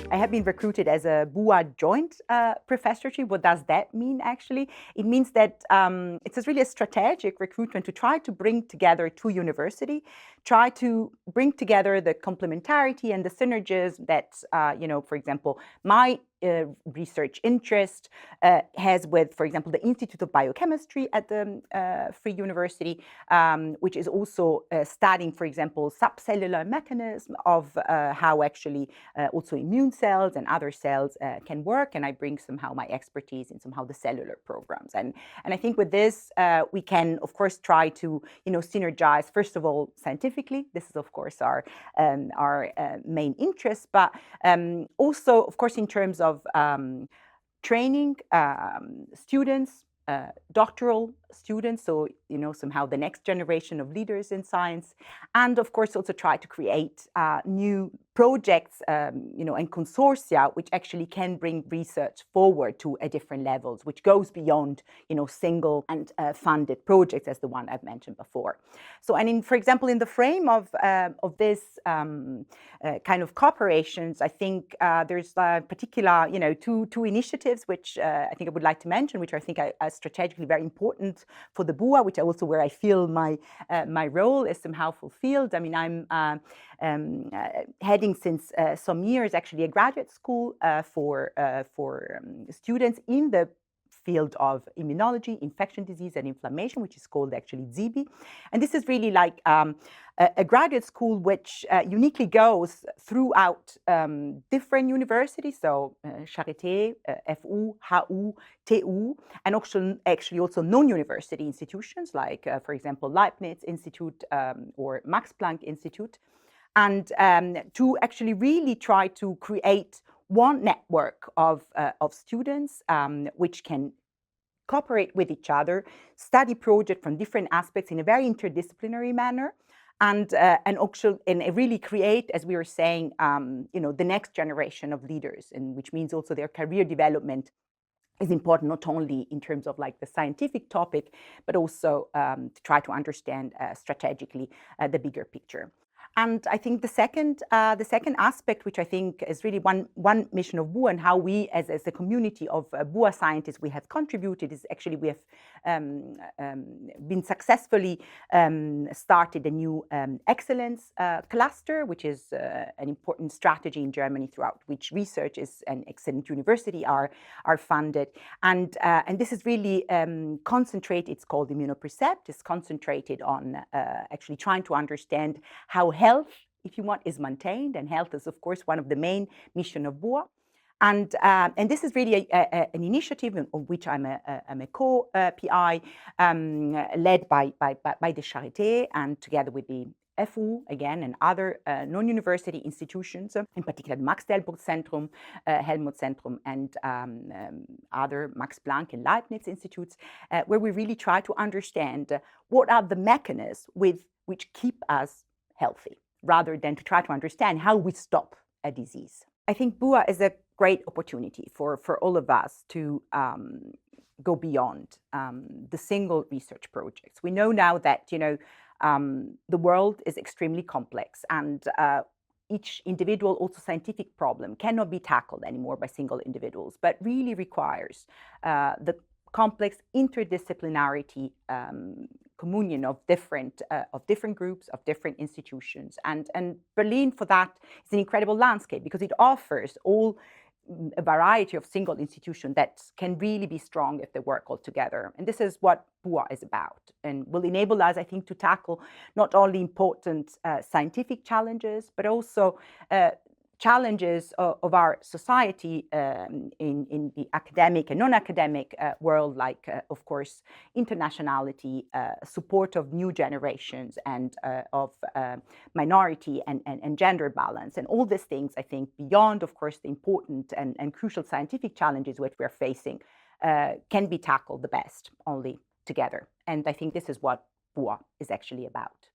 I have been recruited as a BUA Joint Professorship. What does that mean, actually? It means that it's really a strategic recruitment to try to bring together two universities, try to bring together the complementarity and the synergies that, for example, my research interest has with, for example, the Institute of Biochemistry at the Free University, which is also studying, for example, subcellular mechanism of how actually also immune cells and other cells can work, and I bring somehow my expertise in somehow the cellular programs. And I think with this, we can, of course, try to, synergize, first of all, scientifically. This is, of course, our main interest, but also, of course, in terms of training students, doctoral students, so somehow the next generation of leaders in science, and of course also try to create new projects, and consortia which actually can bring research forward to a different levels, which goes beyond single and funded projects as the one I've mentioned before. So, and for example, in the frame of this kind of cooperations, I think there's particular two initiatives which I think I would like to mention, which I think are strategically very important for the BUA, which also where I feel my role is somehow fulfilled. I mean, I'm heading since some years actually a graduate school for students in the field of immunology, infection disease, and inflammation, which is called actually ZIBI. And this is really like a graduate school which uniquely goes throughout different universities, so Charité, FU, HU, TU, and actually also non-university institutions like, for example, Leibniz Institute or Max Planck Institute, and to actually really try to create one network of students which can cooperate with each other, study projects from different aspects in a very interdisciplinary manner, and really create, as we were saying, the next generation of leaders, and which means also their career development is important not only in terms of like the scientific topic, but also to try to understand strategically the bigger picture. And I think the second aspect, which I think is really one mission of BUA and how we, as a community of BUA scientists, we have contributed, is actually we have been successfully started a new excellence cluster, which is an important strategy in Germany throughout which research is an excellent university are funded, and this is really concentrated. It's called Immunopercept. It's concentrated on actually trying to understand how health, if you want, is maintained, and health is, of course, one of the main mission of BUA. And this is really an initiative of which I'm a co-PI, led by the Charité, and together with the FU, again, and other non-university institutions, in particular the Max Delbrück Zentrum, Helmut Zentrum, and other Max Planck and Leibniz institutes, where we really try to understand what are the mechanisms which keep us healthy, rather than to try to understand how we stop a disease. I think BUA is a great opportunity for all of us to go beyond the single research projects. We know now that the world is extremely complex, and each individual, also scientific problem, cannot be tackled anymore by single individuals, but really requires the complex interdisciplinarity communion of different groups, of different institutions. And Berlin, for that, is an incredible landscape because it offers a variety of single institutions that can really be strong if they work all together. And this is what BUA is about, and will enable us, I think, to tackle not only important scientific challenges, but also challenges of our society in the academic and non-academic world, like, of course, internationality, support of new generations, and of minority and gender balance. And all these things, I think, beyond, of course, the important and crucial scientific challenges which we're facing, can be tackled the best only together. And I think this is what BUA is actually about.